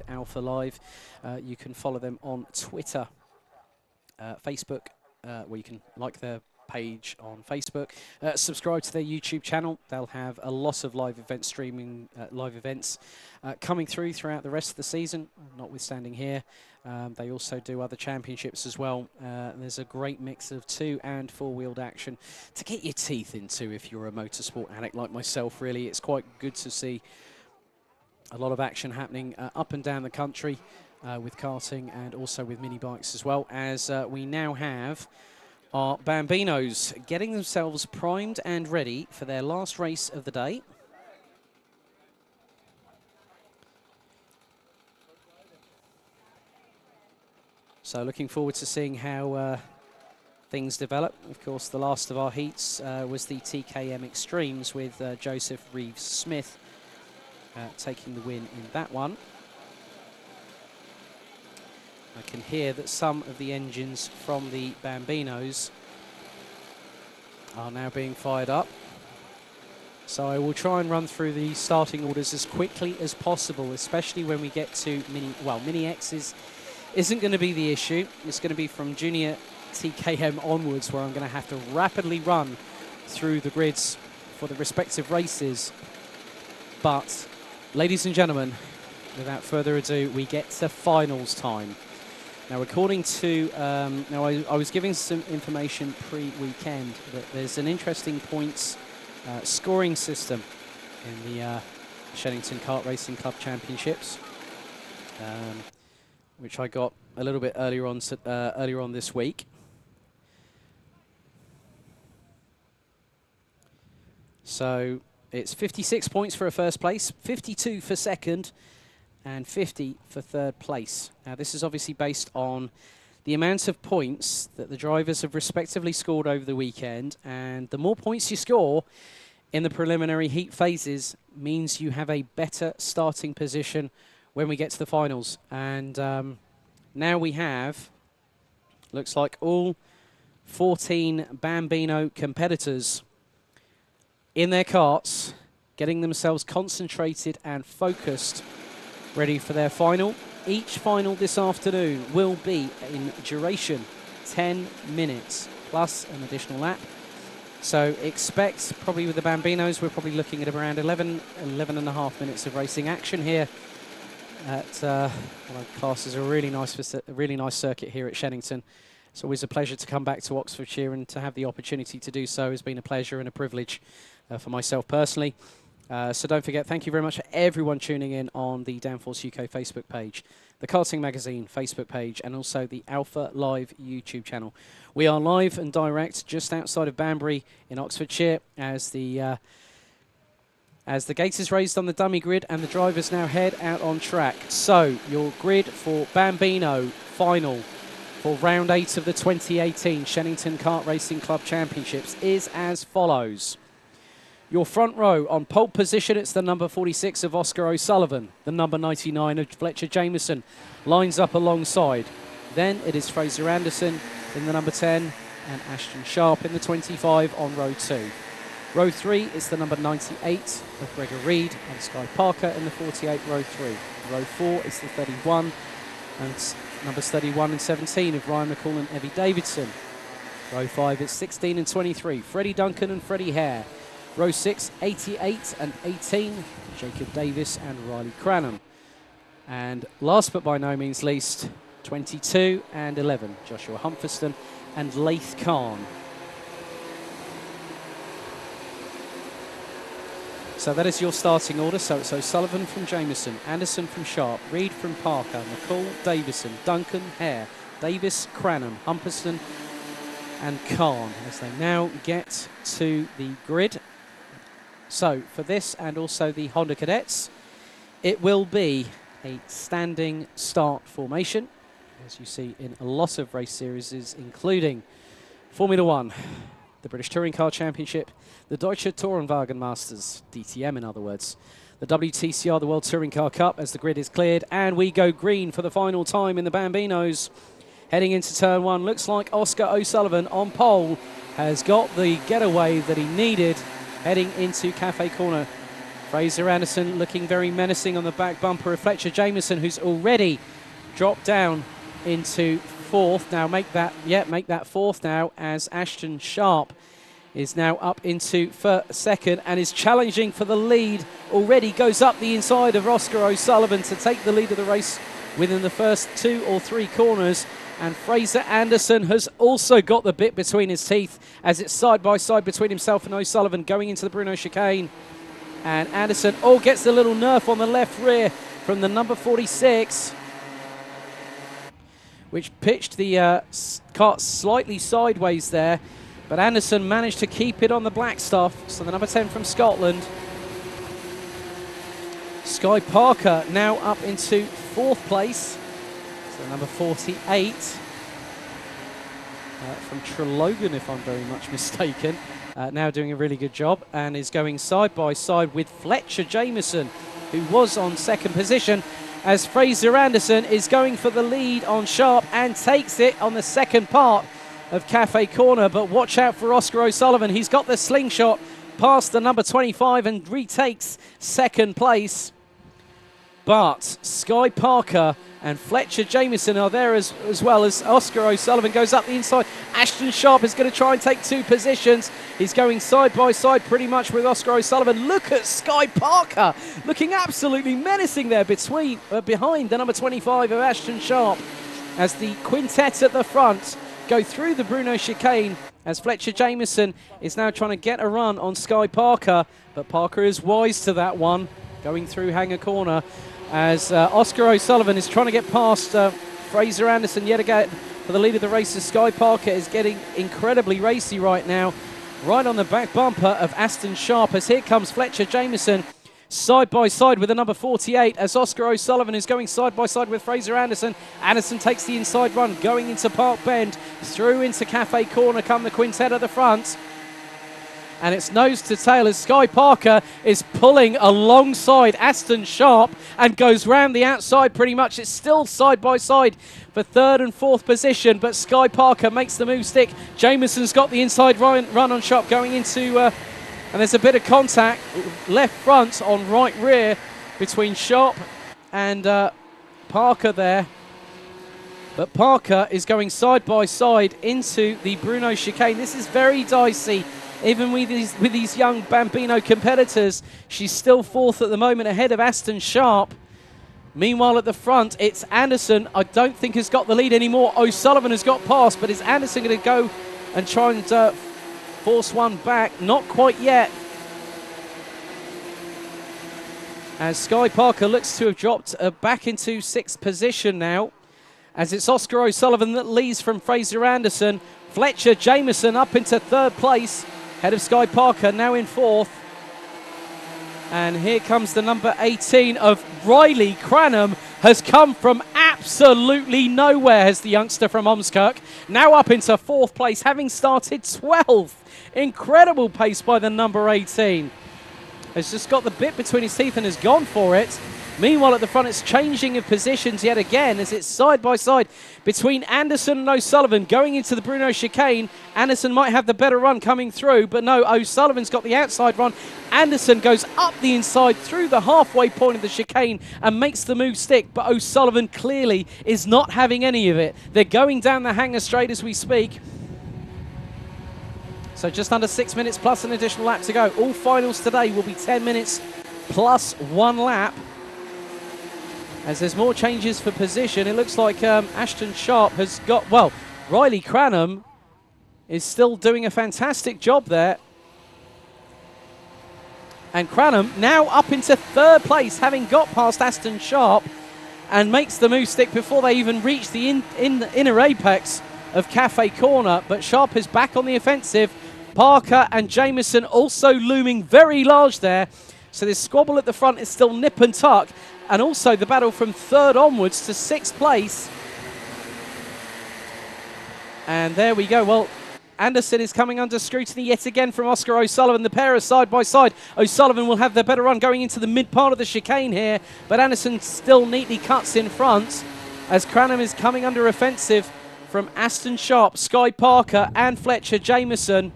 Alpha Live. You can follow them on Twitter, Facebook, where you can like their page on Facebook. Subscribe to their YouTube channel. They'll have a lot of live event streaming, live events coming throughout the rest of the season, notwithstanding here. They also do other championships as well. There's a great mix of 2- and 4-wheeled action to get your teeth into if you're a motorsport addict like myself, really. It's quite good to see a lot of action happening up and down the country with karting and also with mini bikes as well, as we now have our Bambinos getting themselves primed and ready for their last race of the day. So looking forward to seeing how things develop. Of course, the last of our heats was the TKM Extremes with Joseph Reeves-Smith taking the win in that one. I can hear that some of the engines from the Bambinos are now being fired up. So I will try and run through the starting orders as quickly as possible, especially when we get to Mini X's isn't going to be the issue. It's going to be from Junior TKM onwards, where I'm going to have to rapidly run through the grids for the respective races. But, ladies and gentlemen, without further ado, we get to finals time. Now, according to, I was giving some information pre-weekend that there's an interesting points scoring system in the Shenington Kart Racing Club Championships, which I got a little bit earlier on this week. So it's 56 points for a first place, 52 for second, and 50 for third place. Now, this is obviously based on the amount of points that the drivers have respectively scored over the weekend, and the more points you score in the preliminary heat phases means you have a better starting position when we get to the finals. And now we have, looks like all 14 Bambino competitors in their karts, getting themselves concentrated and focused, ready for their final. Each final this afternoon will be in duration 10 minutes plus an additional lap. So expect, probably with the Bambinos, we're probably looking at around 11 and a half minutes of racing action here at what I class as a really nice circuit here at Shenington. It's always a pleasure to come back to Oxfordshire, and to have the opportunity to do so has been a pleasure and a privilege for myself personally. So don't forget, thank you very much for everyone tuning in on the Downforce UK Facebook page, the Karting Magazine Facebook page, and also the Alpha Live YouTube channel. We are live and direct just outside of Banbury in Oxfordshire as the gate is raised on the dummy grid and the drivers now head out on track. So your grid for Bambino final for round 8 of the 2018 Shenington Kart Racing Club Championships is as follows. Your front row, on pole position, it's the number 46 of Oscar O'Sullivan. The number 99 of Fletcher Jameson lines up alongside. Then it is Fraser Anderson in the number 10 and Ashton Sharp in the 25 on row 2. Row 3 is the number 98 of Gregor Reed and Sky Parker in the 48, row 3. Row 4 is the 31 and numbers 31 and 17 of Ryan McCall and Evie Davidson. Row 5 is 16 and 23, Freddie Duncan and Freddie Hare. Row 6, 88 and 18, Jacob Davis and Riley Cranham. And last but by no means least, 22 and 11, Joshua Humphreyston and Laith Khan. So that is your starting order. So it's O'Sullivan from Jameson, Anderson from Sharp, Reed from Parker, McCall, Davison, Duncan, Hare, Davis, Cranham, Humphreyston and Khan as they now get to the grid. So for this and also the Honda Cadets, it will be a standing start formation, as you see in a lot of race series, including Formula One, the British Touring Car Championship, the Deutsche Tourenwagen Masters, DTM in other words, the WTCR, the World Touring Car Cup, as the grid is cleared, and we go green for the final time in the Bambinos. Heading into turn 1, looks like Oscar O'Sullivan on pole has got the getaway that he needed, heading into Cafe Corner. Fraser Anderson looking very menacing on the back bumper of Fletcher Jameson, who's already dropped down into fourth. Now make that fourth now, as Ashton Sharp is now up into second and is challenging for the lead. Already goes up the inside of Oscar O'Sullivan to take the lead of the race within the first 2 or 3 corners. And Fraser Anderson has also got the bit between his teeth, as it's side by side between himself and O'Sullivan going into the Bruno chicane. And Anderson gets a little nerf on the left rear from the number 46, which pitched the kart slightly sideways there. But Anderson managed to keep it on the black stuff. So the number 10 from Scotland. Sky Parker now up into 4th place. So number 48 from Treloghan, if I'm very much mistaken. Now doing a really good job and is going side by side with Fletcher Jameson, who was on 2nd position, as Fraser Anderson is going for the lead on Sharp and takes it on the 2nd part of Cafe Corner. But watch out for Oscar O'Sullivan. He's got the slingshot past the number 25 and retakes 2nd place. But Sky Parker and Fletcher Jameson are there as well, as Oscar O'Sullivan goes up the inside. Ashton Sharp is going to try and take 2 positions. He's going side by side pretty much with Oscar O'Sullivan. Look at Sky Parker looking absolutely menacing there behind the number 25 of Ashton Sharp, as the quintet at the front go through the Bruno chicane, as Fletcher Jameson is now trying to get a run on Sky Parker, but Parker is wise to that one, going through Hanger Corner, as Oscar O'Sullivan is trying to get past Fraser Anderson yet again for the lead of the race, as Sky Parker is getting incredibly racy right now, right on the back bumper of Ashton Sharp, as here comes Fletcher Jameson side by side with the number 48, as Oscar O'Sullivan is going side by side with Fraser Anderson. Anderson takes the inside run going into Park Bend, through into Cafe Corner come the quintet at the front. And it's nose to tail as Sky Parker is pulling alongside Ashton Sharp and goes round the outside pretty much. It's still side by side for 3rd and 4th position, but Sky Parker makes the move stick. Jameson's got the inside run on Sharp going into, and there's a bit of contact left front on right rear between Sharp and Parker there. But Parker is going side by side into the Bruno chicane. This is very dicey. Even with these young Bambino competitors, she's still 4th at the moment, ahead of Ashton Sharp. Meanwhile, at the front, it's Anderson. I don't think has got the lead anymore. O'Sullivan has got past, but is Anderson going to go and try and force one back? Not quite yet, as Sky Parker looks to have dropped back into 6th position now, as it's Oscar O'Sullivan that leads from Fraser Anderson. Fletcher Jameson up into 3rd place, head of Sky Parker, now in 4th. And here comes the number 18 of Riley Cranham, has come from absolutely nowhere, has the youngster from Ormskirk, now up into 4th place, having started 12th. Incredible pace by the number 18. Has just got the bit between his teeth and has gone for it. Meanwhile, at the front, it's changing of positions yet again, as it's side by side between Anderson and O'Sullivan going into the Bruno chicane. Anderson might have the better run coming through, but no, O'Sullivan's got the outside run. Anderson goes up the inside through the halfway point of the chicane and makes the move stick, but O'Sullivan clearly is not having any of it. They're going down the Hanger straight as we speak. So just under 6 minutes plus an additional lap to go. All finals today will be 10 minutes plus 1 lap. As there's more changes for position, it looks like Ashton Sharp has got, well, Riley Cranham is still doing a fantastic job there. And Cranham now up into 3rd place, having got past Ashton Sharp, and makes the move stick before they even reach the inner apex of Cafe Corner. But Sharp is back on the offensive. Parker and Jameson also looming very large there. So this squabble at the front is still nip and tuck. And also the battle from 3rd onwards to 6th place. And there we go. Well, Anderson is coming under scrutiny yet again from Oscar O'Sullivan. The pair are side by side. O'Sullivan will have the better run going into the mid part of the chicane here, but Anderson still neatly cuts in front, as Cranham is coming under offensive from Ashton Sharp, Sky Parker and Fletcher Jameson.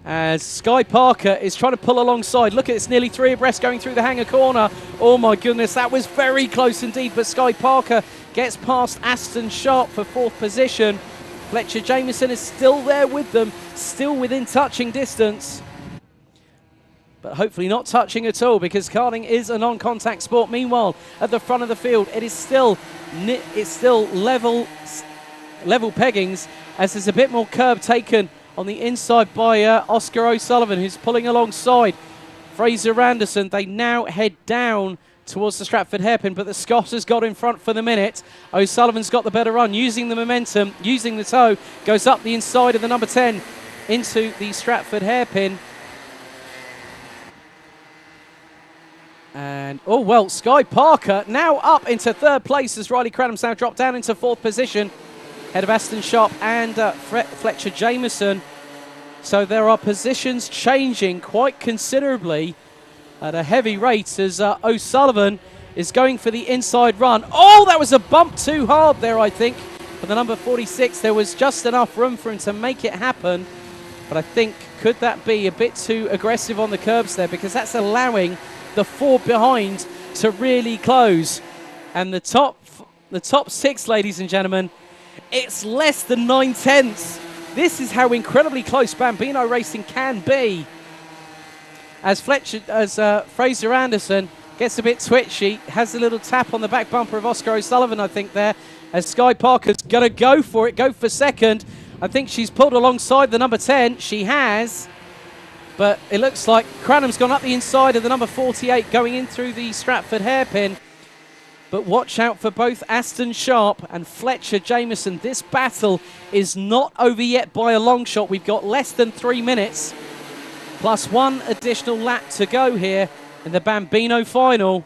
As Sky Parker is trying to pull alongside. Look at it's nearly 3 abreast going through the hanger corner. Oh my goodness, that was very close indeed. But Sky Parker gets past Aston Sharp for 4th position. Fletcher Jameson is still there with them, still within touching distance. But hopefully not touching at all, because karting is a non-contact sport. Meanwhile, at the front of the field, it's still level peggings, as there's a bit more curb taken on the inside by Oscar O'Sullivan, who's pulling alongside Fraser Anderson. They now head down towards the Stratford hairpin, but the Scot has got in front for the minute. O'Sullivan's got the better run, using the momentum, using the toe, goes up the inside of the number 10 into the Stratford hairpin. And, oh well, Sky Parker now up into 3rd place as Riley Cranham's now dropped down into 4th position, ahead of Aston Sharp and Fletcher Jameson. So there are positions changing quite considerably at a heavy rate as O'Sullivan is going for the inside run. Oh, that was a bump too hard there, I think. For the number 46, there was just enough room for him to make it happen. But I think, could that be a bit too aggressive on the curbs there? Because that's allowing the 4 behind to really close. And the top 6, ladies and gentlemen, it's less than 9/10. This is how incredibly close Bambino Racing can be. As Fraser Anderson gets a bit twitchy, has a little tap on the back bumper of Oscar O'Sullivan, I think, there. As Sky Parker's going to go for it, go for second. I think she's pulled alongside the number 10. She has. But it looks like Cranham's gone up the inside of the number 48, going in through the Stratford hairpin. But watch out for both Aston Sharp and Fletcher Jameson. This battle is not over yet by a long shot. We've got less than 3 minutes, plus 1 additional lap to go here in the Bambino final.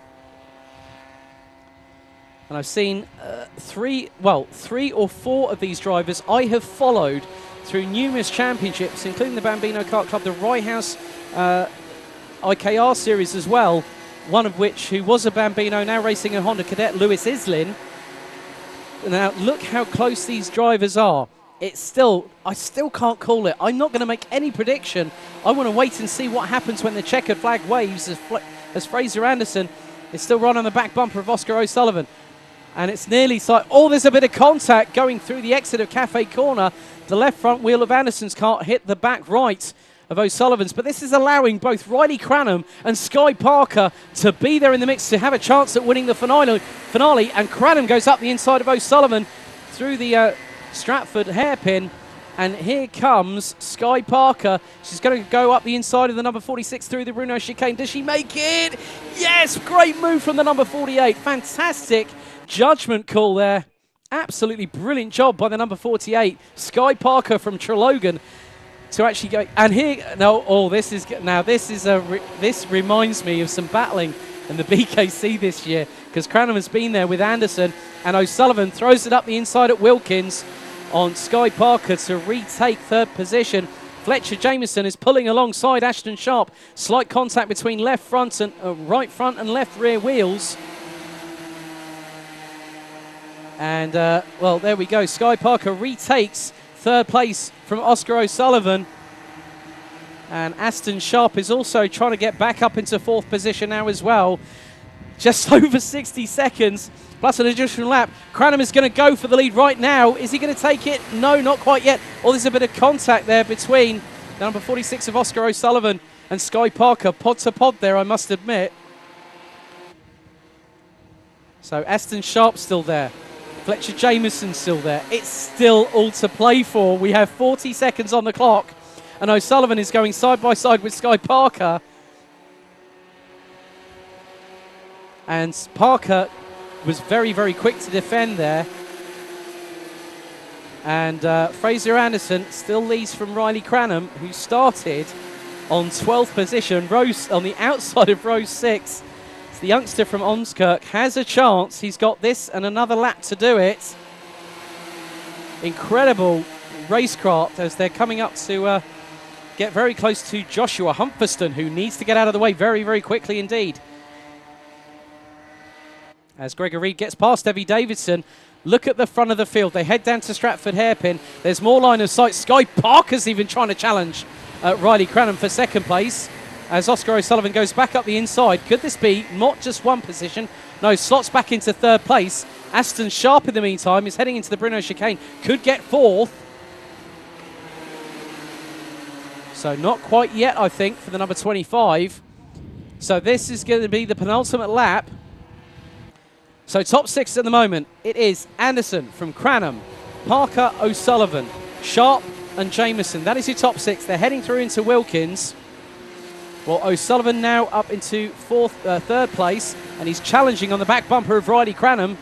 And I've seen 3 or 4 of these drivers I have followed through numerous championships, including the Bambino Kart Club, the Rye House IKR series as well, one of which, who was a Bambino, now racing a Honda Cadet, Lewis Islin. Now, look how close these drivers are. I still can't call it. I'm not going to make any prediction. I want to wait and see what happens when the checkered flag waves as Fraser Anderson is still running on the back bumper of Oscar O'Sullivan. And it's nearly like, oh, there's a bit of contact going through the exit of Cafe Corner. The left front wheel of Anderson's car hit the back right of O'Sullivan's, but this is allowing both Riley Cranham and Sky Parker to be there in the mix, to have a chance at winning the finale, and Cranham goes up the inside of O'Sullivan through the Stratford hairpin, and here comes Sky Parker. She's going to go up the inside of the number 46 through the Bruno chicane. Does she make it? Yes, great move from the number 48. Fantastic judgment call there. Absolutely brilliant job by the number 48, Sky Parker from Traralgon, to actually go. And here, this reminds me of some battling in the BKC this year, because Cranham has been there with Anderson, and O'Sullivan throws it up the inside at Wilkins on Sky Parker to retake 3rd position. Fletcher Jameson is pulling alongside Ashton Sharp. Slight contact between left front and right front and left rear wheels. And, well, there we go. Sky Parker retakes 3rd place from Oscar O'Sullivan. And Aston Sharp is also trying to get back up into 4th position now as well. Just over 60 seconds, plus an additional lap. Cranham is going to go for the lead right now. Is he going to take it? No, not quite yet. Oh, there's a bit of contact there between the number 46 of Oscar O'Sullivan and Sky Parker. Pod to pod there, I must admit. So Aston Sharp's still there. Fletcher Jameson's still there. It's still all to play for. We have 40 seconds on the clock, and O'Sullivan is going side by side with Sky Parker. And Parker was very, very quick to defend there. And Fraser Anderson still leads from Riley Cranham, who started on 12th position, on the outside of row 6. The youngster from Ormskirk has a chance. He's got this and another lap to do it. Incredible racecraft as they're coming up to get very close to Joshua Humperston, who needs to get out of the way very, very quickly indeed. As Gregor Reed gets past Evie Davidson, look at the front of the field. They head down to Stratford hairpin. There's more line of sight. Sky Parker's even trying to challenge Riley Cranham for second place. As Oscar O'Sullivan goes back up the inside. Could this be not just one position? No, slots back into third place. Aston Sharp, in the meantime, is heading into the Bruno chicane. Could get fourth. So not quite yet, I think, for the number 25. So this is going to be the penultimate lap. So top six at the moment. It is Anderson from Cranham, Parker, O'Sullivan, Sharp and Jameson. That is your top six. They're heading through into Wilkins. Well, O'Sullivan now up into third place, and he's challenging on the back bumper of Riley Cranham.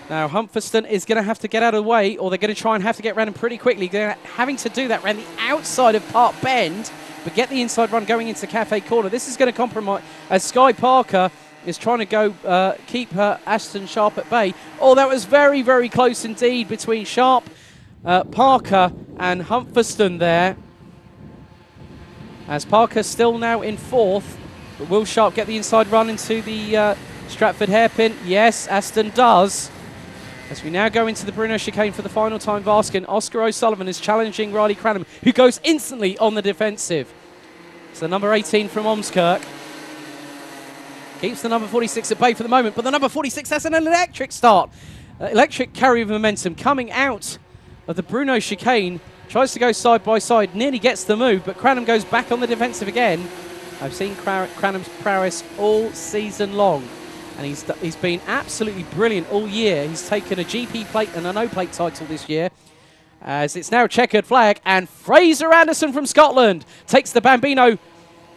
Now, Humferston is going to have to get out of the way, or they're going to try and have to get around him pretty quickly. They're having to do that around the outside of Park Bend, but get the inside run going into Cafe Corner. This is going to compromise, as Sky Parker is trying to go keep Aston Sharp at bay. Oh, that was very, very close indeed between Sharp, Parker and Humferston there. As Parker still now in fourth, but will Sharp get the inside run into the Stratford hairpin? Yes, Aston does. As we now go into the Bruno chicane for the final time, Varskin, Oscar O'Sullivan is challenging Riley Cranham, who goes instantly on the defensive. So number 18 from Ormskirk keeps the number 46 at bay for the moment, but the number 46 has an electric start. Electric carry of momentum coming out of the Bruno chicane. Tries to go side by side, nearly gets the move, but Cranham goes back on the defensive again. I've seen Cranham's prowess all season long, and he's been absolutely brilliant all year. He's taken a GP plate and an O plate title this year, as it's now checkered flag, and Fraser Anderson from Scotland takes the Bambino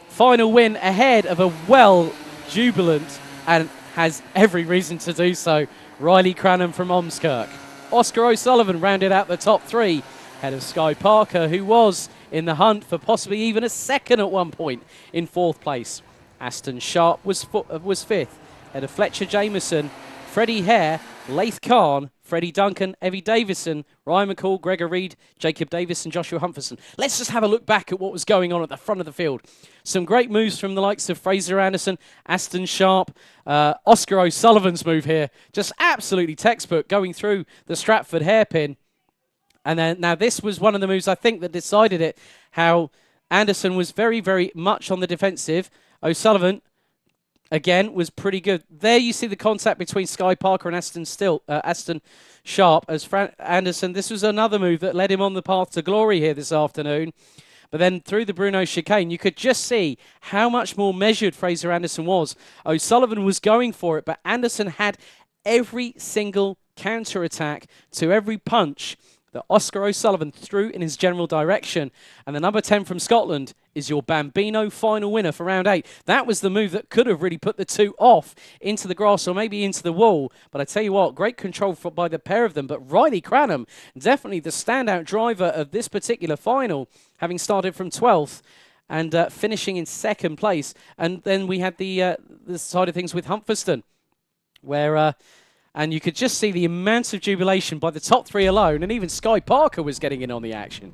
final win ahead of a well-jubilant, and has every reason to do so, Riley Cranham from Ormskirk. Oscar O'Sullivan rounded out the top three, ahead of Sky Parker, who was in the hunt for possibly even a second at one point in fourth place. Aston Sharp was fifth, ahead of Fletcher Jameson, Freddie Hare, Laith Khan, Freddie Duncan, Evie Davison, Ryan McCall, Gregor Reed, Jacob Davis and Joshua Humferson. Let's just have a look back at what was going on at the front of the field. Some great moves from the likes of Fraser Anderson, Aston Sharp, Oscar O'Sullivan's move here. Just absolutely textbook, going through the Stratford hairpin. And then now this was one of the moves, I think, that decided it, how Anderson was very, very much on the defensive. O'Sullivan, again, was pretty good. There you see the contact between Sky Parker and Aston Sharp. As Anderson, this was another move that led him on the path to glory here this afternoon. But then through the Bruno chicane, you could just see how much more measured Fraser Anderson was. O'Sullivan was going for it, but Anderson had every single counter-attack to every punch that Oscar O'Sullivan threw in his general direction. And the number 10 from Scotland is your Bambino final winner for round 8. That was the move that could have really put the two off into the grass or maybe into the wall. But I tell you what, great control by the pair of them. But Riley Cranham, definitely the standout driver of this particular final, having started from 12th and finishing in second place. And then we had the side of things with Humferston, where and you could just see the amount of jubilation by the top three alone, and even Sky Parker was getting in on the action.